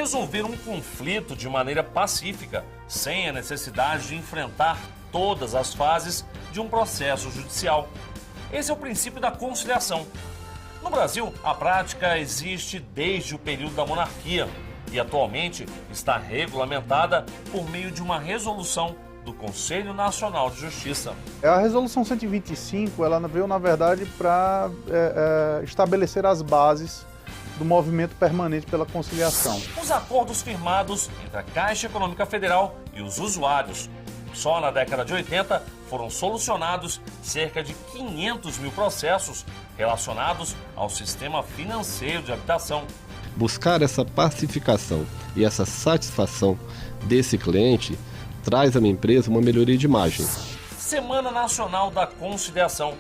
resolver um conflito de maneira pacífica, sem a necessidade de enfrentar todas as fases de um processo judicial. Esse é o princípio da conciliação. No Brasil, a prática existe desde o período da monarquia e atualmente está regulamentada por meio de uma resolução do Conselho Nacional de Justiça. A Resolução 125, ela veio, na verdade, para estabelecer as bases do movimento permanente pela conciliação. Os acordos firmados entre a Caixa Econômica Federal e os usuários. Só na década de 80 foram solucionados cerca de 500 mil processos relacionados ao sistema financeiro de habitação. Buscar essa pacificação e essa satisfação desse cliente traz à minha empresa uma melhoria de imagem. Semana Nacional da Conciliação.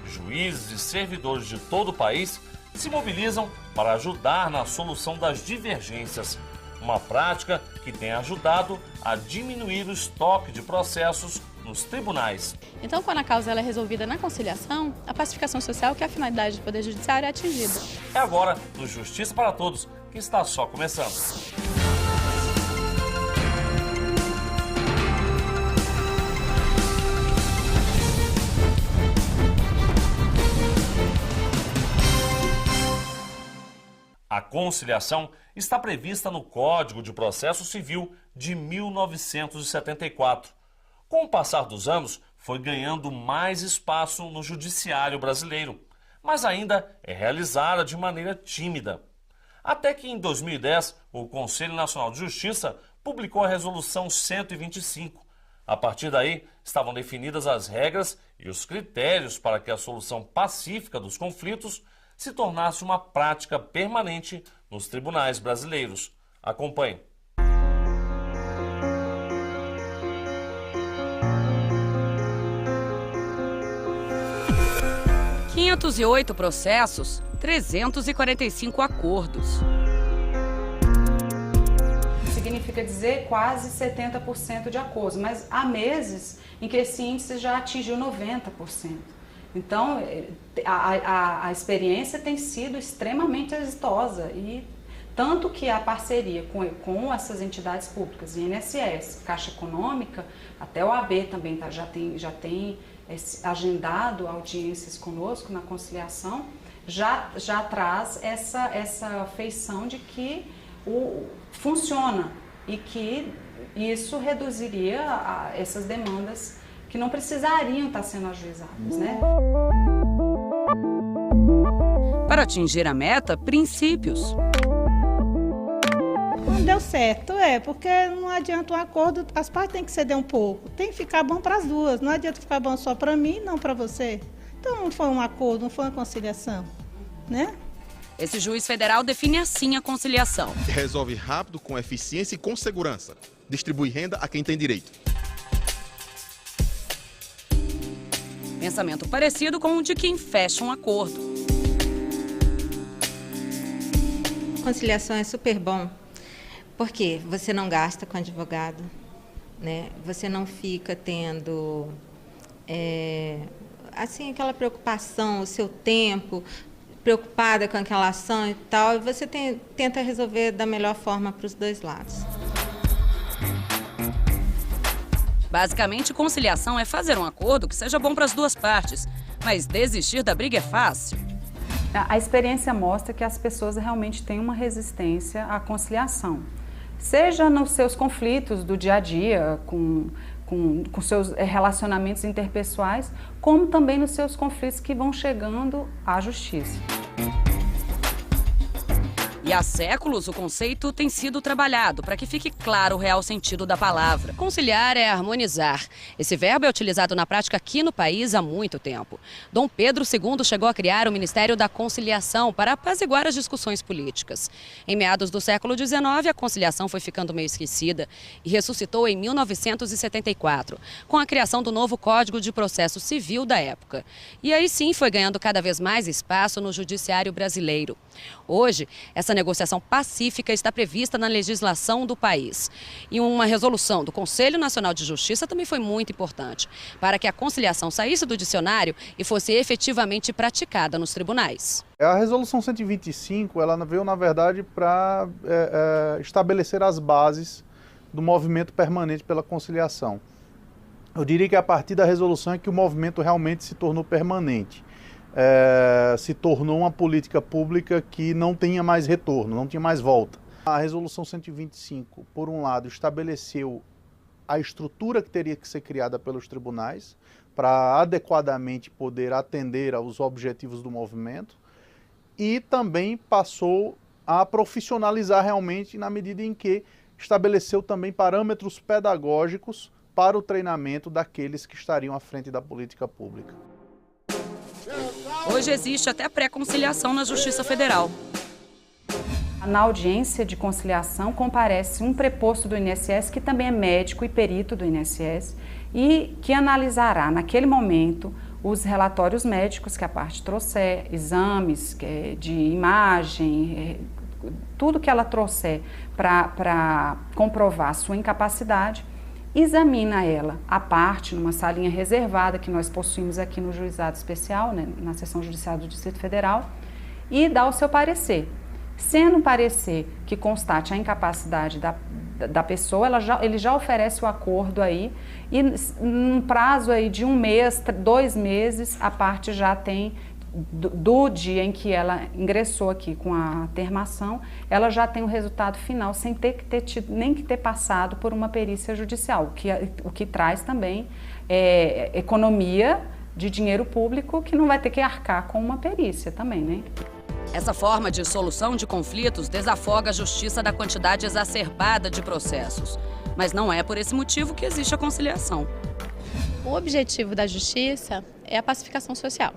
Juízes e servidores de todo o país se mobilizam para ajudar na solução das divergências. Uma prática que tem ajudado a diminuir o estoque de processos nos tribunais. Então, quando a causa ela é resolvida na conciliação, a pacificação social, que é a finalidade do Poder Judiciário, é atingida. É agora no Justiça para Todos, que está só começando. A conciliação está prevista no Código de Processo Civil de 1974. Com o passar dos anos, foi ganhando mais espaço no judiciário brasileiro, mas ainda é realizada de maneira tímida. Até que em 2010, o Conselho Nacional de Justiça publicou a Resolução 125. A partir daí, estavam definidas as regras e os critérios para que a solução pacífica dos conflitos se tornasse uma prática permanente nos tribunais brasileiros. Acompanhe. – 508 processos, 345 acordos. Significa dizer quase 70% de acordos, mas há meses em que esse índice já atingiu 90%. Então, a experiência tem sido extremamente exitosa e tanto que a parceria com essas entidades públicas, INSS, Caixa Econômica, até o AB também já tem agendado audiências conosco na conciliação, já traz essa feição de que funciona e que isso reduziria essas demandas que não precisariam estar sendo ajuizadas, né? Para atingir a meta, princípios. Não deu certo, porque não adianta um acordo, as partes têm que ceder um pouco, tem que ficar bom para as duas, não adianta ficar bom só para mim e não para você. Então não foi um acordo, não foi uma conciliação, né? Esse juiz federal define assim a conciliação. Resolve rápido, com eficiência e com segurança. Distribui renda a quem tem direito. Pensamento parecido com o de quem fecha um acordo. Conciliação é super bom, porque você não gasta com advogado, né? Você não fica tendo assim, aquela preocupação, o seu tempo, preocupada com aquela ação e tal, e você tenta resolver da melhor forma para os dois lados. Basicamente, conciliação é fazer um acordo que seja bom para as duas partes, mas desistir da briga é fácil. A experiência mostra que as pessoas realmente têm uma resistência à conciliação, seja nos seus conflitos do dia a dia, com seus relacionamentos interpessoais, como também nos seus conflitos que vão chegando à justiça. E há séculos o conceito tem sido trabalhado para que fique claro o real sentido da palavra. Conciliar é harmonizar. Esse verbo é utilizado na prática aqui no país há muito tempo. Dom Pedro II chegou a criar o Ministério da Conciliação para apaziguar as discussões políticas. Em meados do século XIX, a conciliação foi ficando meio esquecida e ressuscitou em 1974, com a criação do novo Código de Processo Civil da época. E aí sim foi ganhando cada vez mais espaço no judiciário brasileiro. Hoje, essa negociação pacífica está prevista na legislação do país. E uma resolução do Conselho Nacional de Justiça também foi muito importante, para que a conciliação saísse do dicionário e fosse efetivamente praticada nos tribunais. A resolução 125, ela veio, na verdade, para estabelecer as bases do movimento permanente pela conciliação. Eu diria que a partir da resolução é que o movimento realmente se tornou permanente. Se tornou uma política pública que não tinha mais retorno, não tinha mais volta. A resolução 125, por um lado, estabeleceu a estrutura que teria que ser criada pelos tribunais para adequadamente poder atender aos objetivos do movimento e também passou a profissionalizar realmente na medida em que estabeleceu também parâmetros pedagógicos para o treinamento daqueles que estariam à frente da política pública. Hoje existe até pré-conciliação na Justiça Federal. Na audiência de conciliação comparece um preposto do INSS, que também é médico e perito do INSS, e que analisará naquele momento os relatórios médicos que a parte trouxer, exames de imagem, tudo que ela trouxer para comprovar a sua incapacidade, examina ela, a parte, numa salinha reservada que nós possuímos aqui no Juizado Especial, né, na Seção Judiciária do Distrito Federal, e dá o seu parecer. Sendo um parecer que constate a incapacidade da pessoa, ele já oferece o acordo aí, e num prazo aí de 1 mês, 2 meses, a parte já tem, do dia em que ela ingressou aqui com a termação, ela já tem o resultado final, sem ter que ter tido, nem que ter passado por uma perícia judicial, o que traz também economia de dinheiro público, que não vai ter que arcar com uma perícia também, né? Essa forma de solução de conflitos desafoga a justiça da quantidade exacerbada de processos. Mas não é por esse motivo que existe a conciliação. O objetivo da justiça é a pacificação social.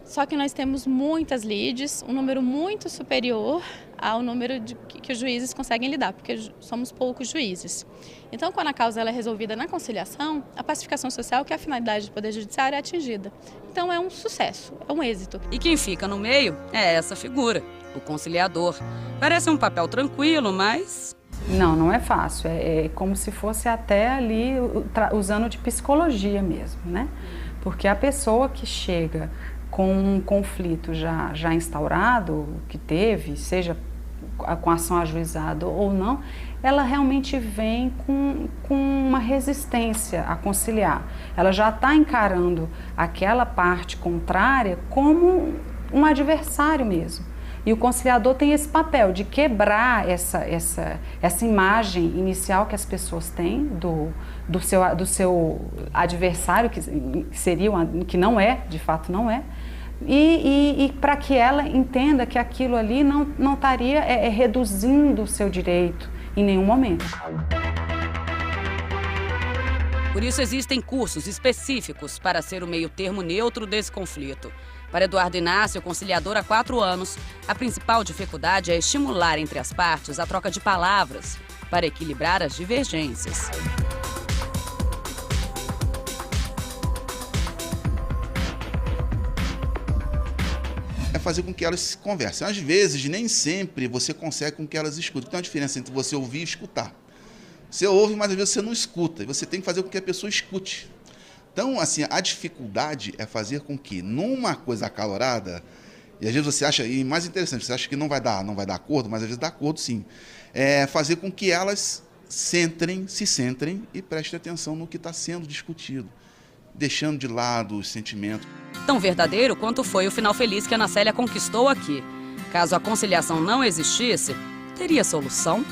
Só que nós temos muitas lides, um número muito superior ao número que os juízes conseguem lidar, porque somos poucos juízes. Então, quando a causa ela é resolvida na conciliação, a pacificação social, que é a finalidade do Poder Judiciário, é atingida. Então, é um sucesso, é um êxito. E quem fica no meio é essa figura, o conciliador. Parece um papel tranquilo, mas... Não é fácil. É como se fosse até ali usando de psicologia mesmo, né? Porque a pessoa que chega com um conflito já instaurado, que teve, seja com ação ajuizada ou não, ela realmente vem com uma resistência a conciliar. Ela já está encarando aquela parte contrária como um adversário mesmo. E o conciliador tem esse papel de quebrar essa imagem inicial que as pessoas têm do seu adversário, que não é, de fato não é, e para que ela entenda que aquilo ali não estaria reduzindo o seu direito em nenhum momento. Por isso existem cursos específicos para ser o meio-termo neutro desse conflito. Para Eduardo Inácio, conciliador há 4 anos, a principal dificuldade é estimular entre as partes a troca de palavras para equilibrar as divergências. É fazer com que elas conversem. Às vezes, nem sempre você consegue com que elas escutem. Tem uma diferença entre você ouvir e escutar. Você ouve, mas às vezes você não escuta. E você tem que fazer com que a pessoa escute. Então, assim, a dificuldade é fazer com que, numa coisa acalorada, e às vezes você acha, e mais interessante, você acha que não vai dar acordo, mas às vezes dá acordo sim, é fazer com que elas se centrem e prestem atenção no que está sendo discutido, deixando de lado os sentimentos. Tão verdadeiro quanto foi o final feliz que a Ana Célia conquistou aqui. Caso a conciliação não existisse, teria solução?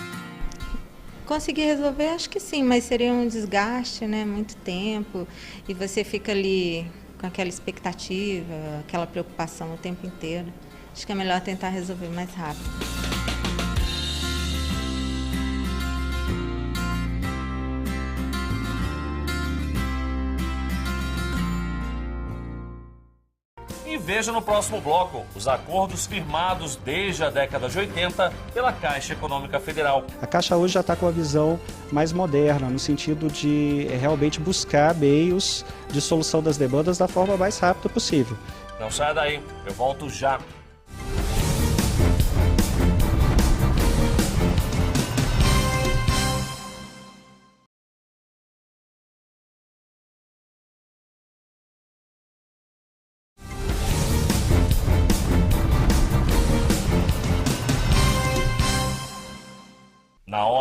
Conseguir resolver, acho que sim, mas seria um desgaste, né? Muito tempo, e você fica ali com aquela expectativa, aquela preocupação o tempo inteiro. Acho que é melhor tentar resolver mais rápido. E veja no próximo bloco os acordos firmados desde a década de 80 pela Caixa Econômica Federal. A Caixa hoje já está com uma visão mais moderna, no sentido de realmente buscar meios de solução das demandas da forma mais rápida possível. Não saia daí, eu volto já.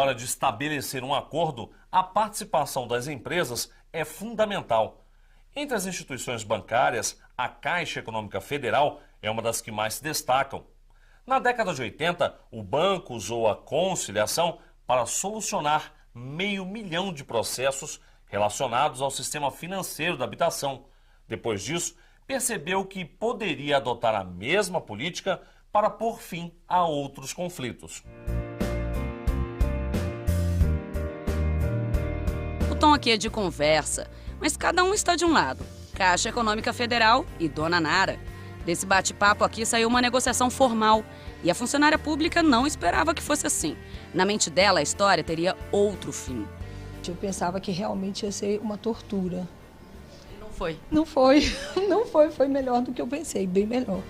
hora de estabelecer um acordo, a participação das empresas é fundamental. Entre as instituições bancárias, a Caixa Econômica Federal é uma das que mais se destacam. Na década de 80, o banco usou a conciliação para solucionar 500 mil de processos relacionados ao sistema financeiro da habitação. Depois disso, percebeu que poderia adotar a mesma política para pôr fim a outros conflitos. O tom aqui é de conversa, mas cada um está de um lado, Caixa Econômica Federal e Dona Nara. Desse bate-papo aqui saiu uma negociação formal e a funcionária pública não esperava que fosse assim. Na mente dela, a história teria outro fim. Eu pensava que realmente ia ser uma tortura. Não foi? Não foi, não foi. Foi melhor do que eu pensei, bem melhor.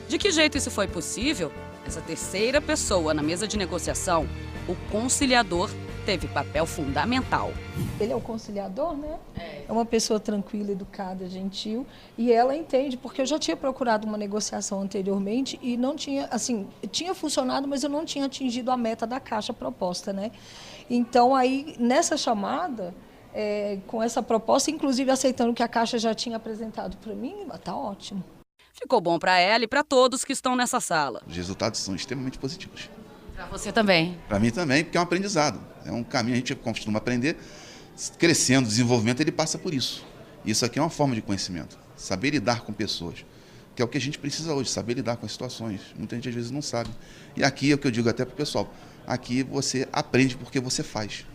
De que jeito isso foi possível? Essa terceira pessoa na mesa de negociação, o conciliador, teve papel fundamental. Ele é o conciliador, né? É uma pessoa tranquila, educada, gentil, e ela entende, porque eu já tinha procurado uma negociação anteriormente e não tinha, assim, tinha funcionado, mas eu não tinha atingido a meta da Caixa proposta, né? Então, aí, nessa chamada, com essa proposta, inclusive aceitando o que a Caixa já tinha apresentado para mim, tá ótimo. Ficou bom para ela e para todos que estão nessa sala. Os resultados são extremamente positivos. Para você também? Para mim também, porque é um aprendizado. É um caminho, a gente costuma aprender, crescendo, desenvolvimento, ele passa por isso. Isso aqui é uma forma de conhecimento, saber lidar com pessoas, que é o que a gente precisa hoje, saber lidar com as situações. Muita gente às vezes não sabe. E aqui é o que eu digo até para o pessoal, aqui você aprende porque você faz.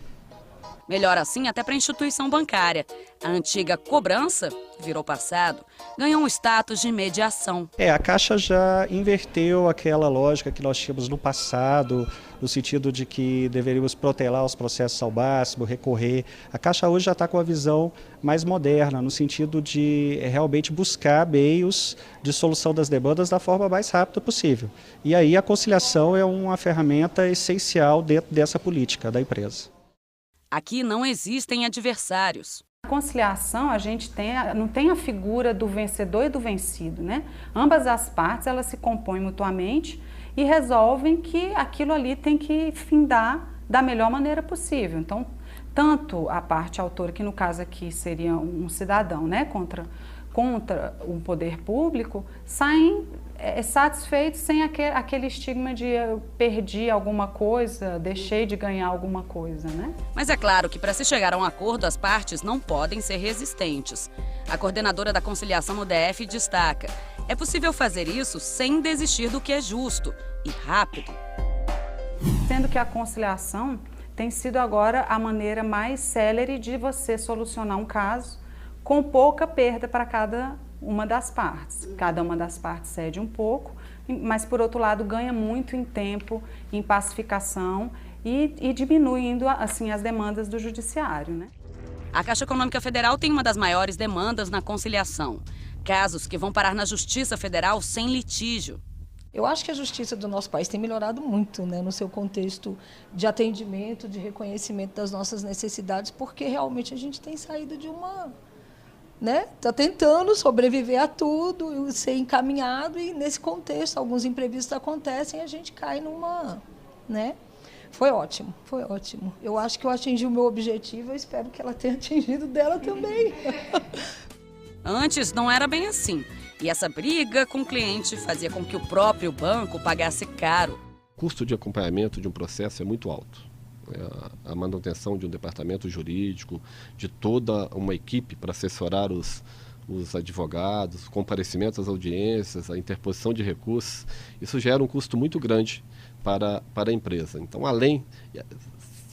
Melhor assim até para a instituição bancária. A antiga cobrança virou passado, ganhou um status de mediação. A Caixa já inverteu aquela lógica que nós tínhamos no passado, no sentido de que deveríamos protelar os processos ao máximo, recorrer. A Caixa hoje já está com a visão mais moderna, no sentido de realmente buscar meios de solução das demandas da forma mais rápida possível. E aí a conciliação é uma ferramenta essencial dentro dessa política da empresa. Aqui não existem adversários. Na conciliação, a gente não tem a figura do vencedor e do vencido, né? Ambas as partes, elas se compõem mutuamente e resolvem que aquilo ali tem que findar da melhor maneira possível. Então, tanto a parte autora, que no caso aqui seria um cidadão, né, contra o poder público, saem satisfeitos sem aquele estigma de eu perdi alguma coisa, deixei de ganhar alguma coisa, né? Mas é claro que para se chegar a um acordo, as partes não podem ser resistentes. A coordenadora da conciliação no DF destaca: é possível fazer isso sem desistir do que é justo e rápido. Sendo que a conciliação tem sido agora a maneira mais célere de você solucionar um caso com pouca perda para cada uma das partes. Cada uma das partes cede um pouco, mas, por outro lado, ganha muito em tempo, em pacificação e diminuindo, assim, as demandas do judiciário, né? A Caixa Econômica Federal tem uma das maiores demandas na conciliação. Casos que vão parar na Justiça Federal sem litígio. Eu acho que a justiça do nosso país tem melhorado muito, né, no seu contexto de atendimento, de reconhecimento das nossas necessidades, porque realmente a gente tem saído de uma... Está tentando sobreviver a tudo, ser encaminhado, e nesse contexto alguns imprevistos acontecem e a gente cai numa... Foi ótimo, foi ótimo. Eu acho que eu atingi o meu objetivo, eu espero que ela tenha atingido o dela também. Antes não era bem assim, e essa briga com o cliente fazia com que o próprio banco pagasse caro. O custo de acompanhamento de um processo é muito alto. A manutenção de um departamento jurídico, de toda uma equipe para assessorar os advogados, comparecimento às audiências, a interposição de recursos, isso gera um custo muito grande para a empresa. Então,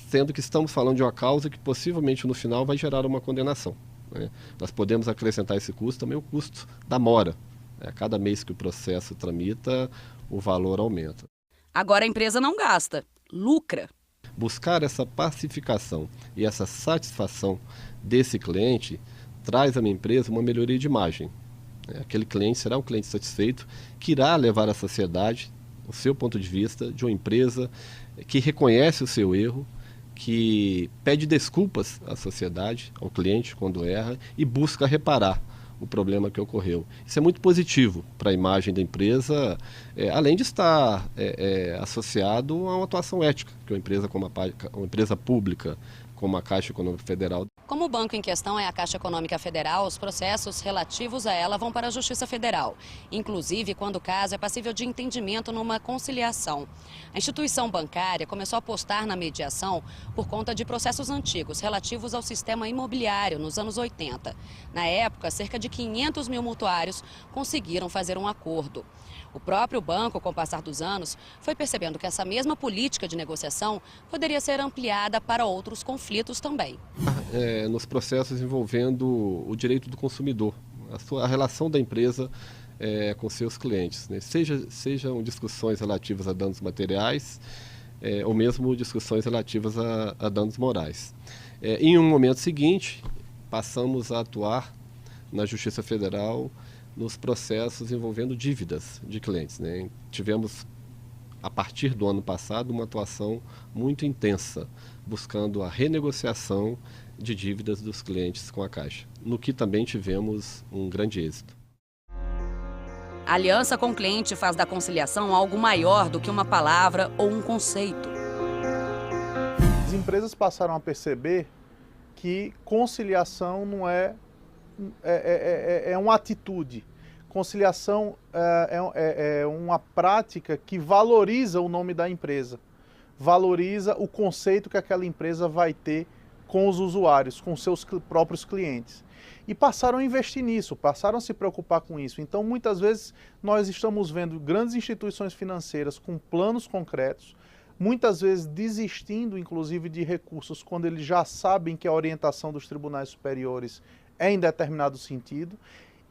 sendo que estamos falando de uma causa que possivelmente no final vai gerar uma condenação, né? Nós podemos acrescentar esse custo também, o custo da mora. A cada mês que o processo tramita, o valor aumenta. Agora a empresa não gasta, lucra. Buscar essa pacificação e essa satisfação desse cliente traz à minha empresa uma melhoria de imagem. Aquele cliente será um cliente satisfeito, que irá levar à sociedade o seu ponto de vista de uma empresa que reconhece o seu erro, que pede desculpas à sociedade, ao cliente quando erra, e busca reparar o problema que ocorreu. Isso é muito positivo para a imagem da empresa, além de estar associado a uma atuação ética, que uma empresa pública como a Caixa Econômica Federal. Como o banco em questão é a Caixa Econômica Federal, os processos relativos a ela vão para a Justiça Federal, inclusive quando o caso é passível de entendimento numa conciliação. A instituição bancária começou a apostar na mediação por conta de processos antigos relativos ao sistema imobiliário nos anos 80. Na época, cerca de 500 mil mutuários conseguiram fazer um acordo. O próprio banco, com o passar dos anos, foi percebendo que essa mesma política de negociação poderia ser ampliada para outros conflitos também. Nos processos envolvendo o direito do consumidor, a relação da empresa com seus clientes, né? Sejam discussões relativas a danos materiais ou mesmo discussões relativas a danos morais. Em um momento seguinte, passamos a atuar na Justiça Federal nos processos envolvendo dívidas de clientes, né? Tivemos, a partir do ano passado, uma atuação muito intensa, buscando a renegociação de dívidas dos clientes com a Caixa, no que também tivemos um grande êxito. A aliança com o cliente faz da conciliação algo maior do que uma palavra ou um conceito. As empresas passaram a perceber que conciliação não é uma atitude. Conciliação é uma prática que valoriza o nome da empresa, valoriza o conceito que aquela empresa vai ter com os usuários, com seus próprios clientes. E passaram a investir nisso, passaram a se preocupar com isso. Então, muitas vezes, nós estamos vendo grandes instituições financeiras com planos concretos, muitas vezes desistindo, inclusive, de recursos quando eles já sabem que a orientação dos tribunais superiores é em determinado sentido,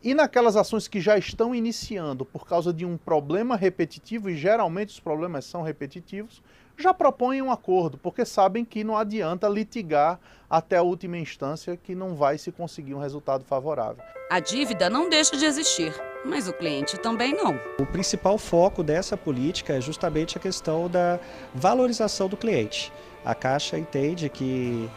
e naquelas ações que já estão iniciando por causa de um problema repetitivo, e geralmente os problemas são repetitivos, já propõem um acordo, porque sabem que não adianta litigar até a última instância, que não vai se conseguir um resultado favorável. A dívida não deixa de existir, mas o cliente também não. O principal foco dessa política é justamente a questão da valorização do cliente. A Caixa entende que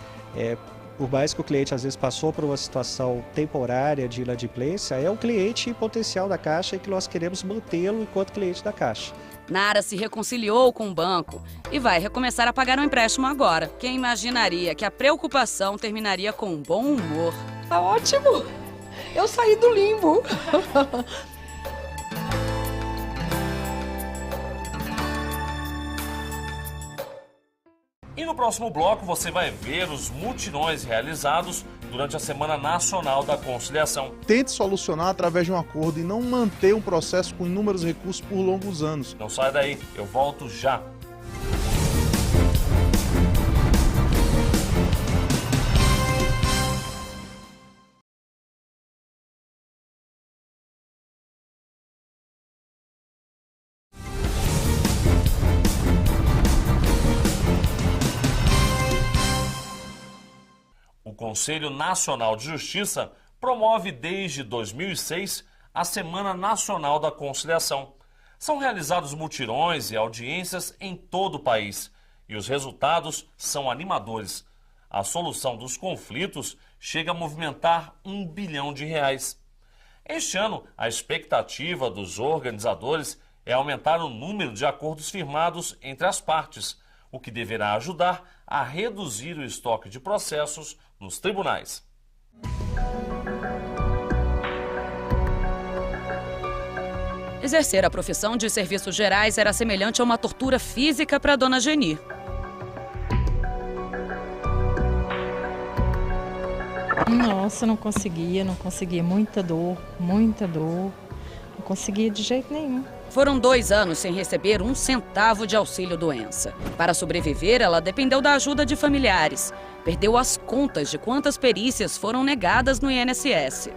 por mais que o cliente às vezes passou por uma situação temporária de inadimplência, é o cliente potencial da Caixa e que nós queremos mantê-lo enquanto cliente da Caixa. Nara se reconciliou com o banco e vai recomeçar a pagar um empréstimo agora. Quem imaginaria que a preocupação terminaria com um bom humor? Tá ótimo! Eu saí do limbo! E no próximo bloco você vai ver os mutirões realizados durante a Semana Nacional da Conciliação. Tente solucionar através de um acordo e não manter um processo com inúmeros recursos por longos anos. Não sai daí, eu volto já. O Conselho Nacional de Justiça promove desde 2006 a Semana Nacional da Conciliação. São realizados mutirões e audiências em todo o país e os resultados são animadores. A solução dos conflitos chega a movimentar R$1 bilhão. Este ano, a expectativa dos organizadores é aumentar o número de acordos firmados entre as partes, o que deverá ajudar a reduzir o estoque de processos nos tribunais. Exercer a profissão de serviços gerais era semelhante a uma tortura física para a dona Geni. Nossa, não conseguia, muita dor, não conseguia de jeito nenhum. Foram 2 anos sem receber 1 centavo de auxílio-doença. Para sobreviver, ela dependeu da ajuda de familiares. Perdeu as contas de quantas perícias foram negadas no INSS.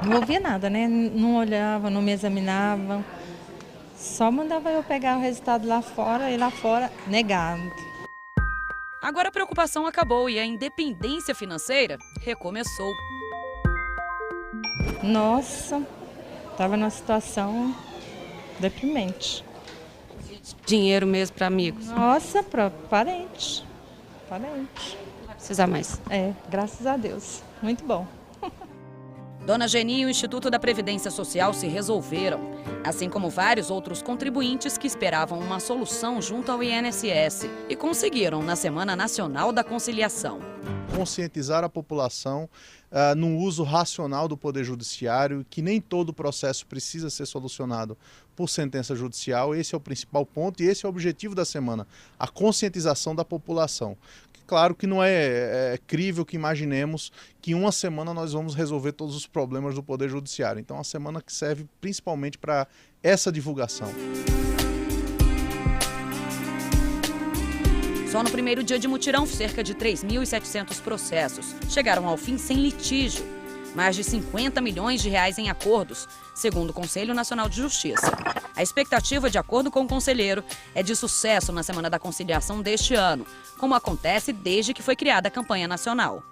Não ouvia nada, né? Não olhava, não me examinava. Só mandava eu pegar o resultado lá fora e lá fora negado. Agora a preocupação acabou e a independência financeira recomeçou. Nossa, estava numa situação deprimente. Dinheiro mesmo para amigos? Nossa, para parentes. Exatamente. Não vai precisar mais. Graças a Deus. Muito bom. Dona Geni e o Instituto da Previdência Social se resolveram, assim como vários outros contribuintes que esperavam uma solução junto ao INSS e conseguiram na Semana Nacional da Conciliação. Conscientizar a população no uso racional do Poder Judiciário, que nem todo processo precisa ser solucionado por sentença judicial. Esse é o principal ponto e esse é o objetivo da semana, a conscientização da população. Claro que não é crível que imaginemos que em uma semana nós vamos resolver todos os problemas do Poder Judiciário. Então, é uma semana que serve principalmente para essa divulgação. Só no primeiro dia de mutirão, cerca de 3.700 processos chegaram ao fim sem litígio. Mais de 50 milhões de reais em acordos, segundo o Conselho Nacional de Justiça. A expectativa, de acordo com o conselheiro, é de sucesso na Semana da Conciliação deste ano, como acontece desde que foi criada a campanha nacional.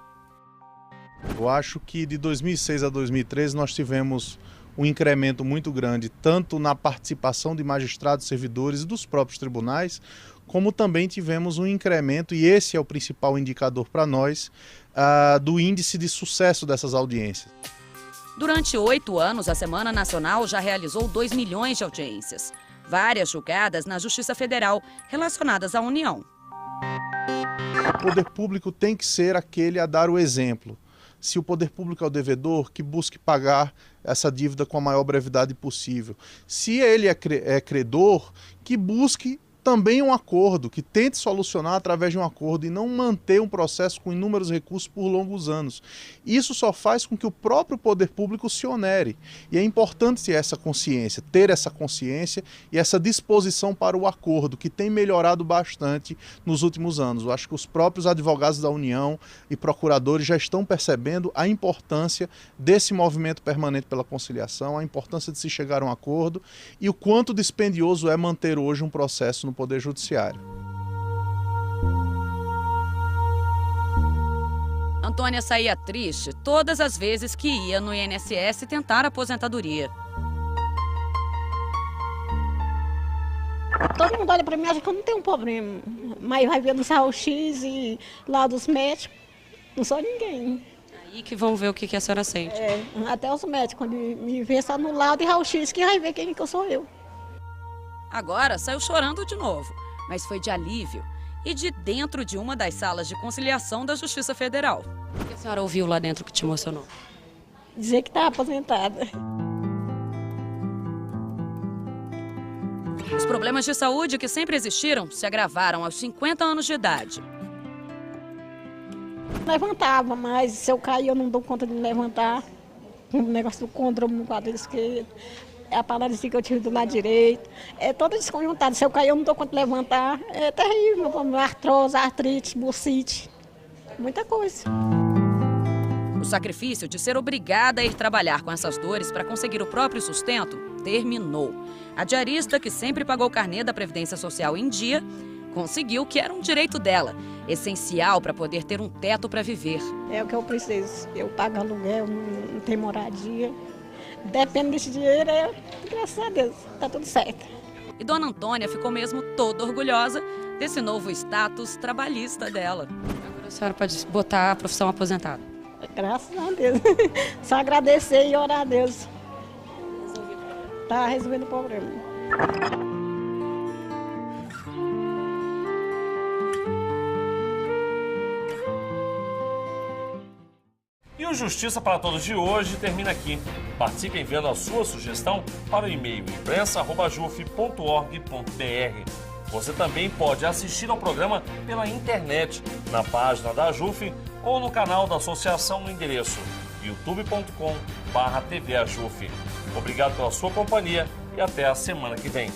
Eu acho que de 2006 a 2013 nós tivemos um incremento muito grande, tanto na participação de magistrados, servidores e dos próprios tribunais, como também tivemos um incremento, e esse é o principal indicador para nós, do índice de sucesso dessas audiências. Durante 8 anos, a Semana Nacional já realizou 2 milhões de audiências, várias julgadas na Justiça Federal relacionadas à União. O poder público tem que ser aquele a dar o exemplo. Se o poder público é o devedor, que busque pagar essa dívida com a maior brevidade possível. Se ele é credor, que busque também um acordo, que tente solucionar através de um acordo e não manter um processo com inúmeros recursos por longos anos. Isso só faz com que o próprio poder público se onere. E é importante ter essa consciência e essa disposição para o acordo, que tem melhorado bastante nos últimos anos. Eu acho que os próprios advogados da União e procuradores já estão percebendo a importância desse movimento permanente pela conciliação, a importância de se chegar a um acordo e o quanto dispendioso é manter hoje um processo no Poder Judiciário. Antônia saía triste todas as vezes que ia no INSS tentar aposentadoria. Todo mundo olha para mim e acha que eu não tenho um problema, mas vai ver no raio-x e lá dos médicos, não sou ninguém. Aí que vão ver o que a senhora sente. Até os médicos, quando me vê só no lado e raio-x, que vai ver quem que eu sou eu. Agora saiu chorando de novo, mas foi de alívio e de dentro de uma das salas de conciliação da Justiça Federal. O que a senhora ouviu lá dentro que te emocionou? Dizer que está aposentada. Os problemas de saúde que sempre existiram se agravaram aos 50 anos de idade. Levantava, mas se eu cair eu não dou conta de me levantar. Um negócio do condromo no quadril esquerdo. É a paralisia que eu tive do lado direito. É toda desconjuntada. Se eu cair, eu não dou conta de levantar. É terrível. Artrose, artrite, bursite. Muita coisa. O sacrifício de ser obrigada a ir trabalhar com essas dores para conseguir o próprio sustento terminou. A diarista, que sempre pagou o carnê da Previdência Social em dia, conseguiu o que era um direito dela, essencial para poder ter um teto para viver. É o que eu preciso. Eu pago aluguel, não tenho moradia. Depende desse dinheiro, graças a Deus, tá tudo certo. E Dona Antônia ficou mesmo toda orgulhosa desse novo status trabalhista dela. Agora a senhora pode botar a profissão aposentada. Graças a Deus. Só agradecer e orar a Deus. Tá resolvendo o problema. E o Justiça para Todos de hoje termina aqui. Participe enviando a sua sugestão para o e-mail imprensa@juf.org.br. Você também pode assistir ao programa pela internet, na página da JUF ou no canal da associação no endereço youtube.com/tvajuf. Obrigado pela sua companhia e até a semana que vem.